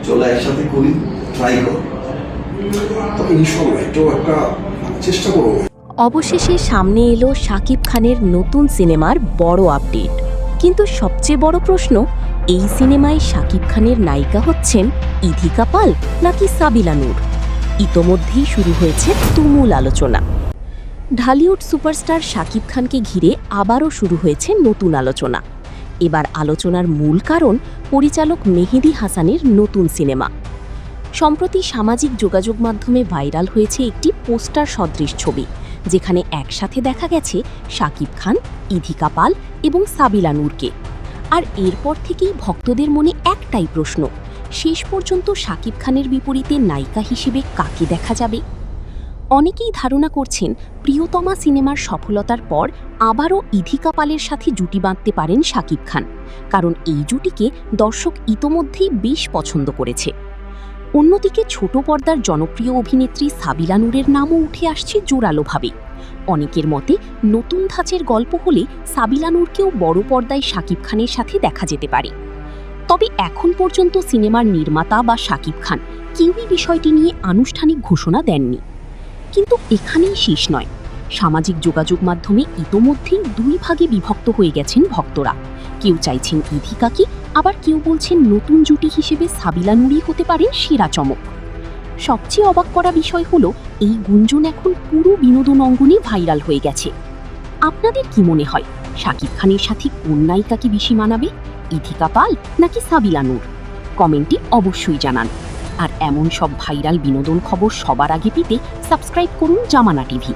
চলে একসাথে করি, ট্রাই কর। তো ইনশাল্লাহ এটাও একটা চেষ্টা করবো। অবশেষে সামনে এলো শাকিব খানের নতুন সিনেমার বড় আপডেট। কিন্তু সবচেয়ে বড় প্রশ্ন, এই সিনেমায় শাকিব খানের নায়িকা হচ্ছেন ইথিকা পাল নাকি সাবিলা নূর? ইতোমধ্যেই শুরু হয়েছে তুমুল আলোচনা। ঢালিউড সুপারস্টার শাকিব খানকে ঘিরে আবারও শুরু হয়েছে নতুন আলোচনা। এবার আলোচনার মূল কারণ পরিচালক মেহেদী হাসানের নতুন সিনেমা। সম্প্রতি সামাজিক যোগাযোগ মাধ্যমে ভাইরাল হয়েছে একটি পোস্টার সদৃশ ছবি, যেখানে একসাথে দেখা গেছে শাকিব খান, ইথিকা পাল এবং সাবিলা নূরকে। আর এরপর থেকেই ভক্তদের মনে একটাই প্রশ্ন, শেষ পর্যন্ত শাকিব খানের বিপরীতে নায়িকা হিসেবে কাকে দেখা যাবে? অনেকেই ধারণা করছেন প্রিয়তমা সিনেমার সফলতার পর আবারও ইথিকা পালের সাথে জুটি বাঁধতে পারেন শাকিব খান, কারণ এই জুটিকে দর্শক ইতোমধ্যেই বেশ পছন্দ করেছে। অন্যদিকে ছোট পর্দার জনপ্রিয় অভিনেত্রী সাবিলা নূরের নামও উঠে আসছে জোরালোভাবে। অনেকের মতে নতুন ধাঁচের গল্প হলে সাবিলা নূরকেও বড় পর্দায় শাকিব খানের সাথে দেখা যেতে পারে। তবে এখন পর্যন্ত সিনেমার নির্মাতা বা শাকিব খান কেউই বিষয়টি নিয়ে আনুষ্ঠানিক ঘোষণা দেননি। কিন্তু এখানেই শেষ নয়। সামাজিক যোগাযোগ মাধ্যমে ইতোমধ্যেই দুই ভাগে বিভক্ত হয়ে গেছেন ভক্তরা। কেউ চাইছেন ইথিকাকে, আবার কেউ বলছেন নতুন জুটি হিসেবে সাবিলা নূরই হতে পারেন সেরা চমক। সবচেয়ে অবাক করা বিষয় হলো, এই গুঞ্জন এখন পুরো বিনোদন অঙ্গনে ভাইরাল হয়ে গেছে। আপনাদের কি মনে হয়, শাকিব খানের সাথে কোন নায়িকাকে বেশি মানাবে, ইথিকা পাল নাকি সাবিলা নূর? কমেন্টে অবশ্যই জানান। আর এমন সব ভাইরাল বিনোদন খবর সবার আগে পেতে সাবস্ক্রাইব করুন জামানা টিভি।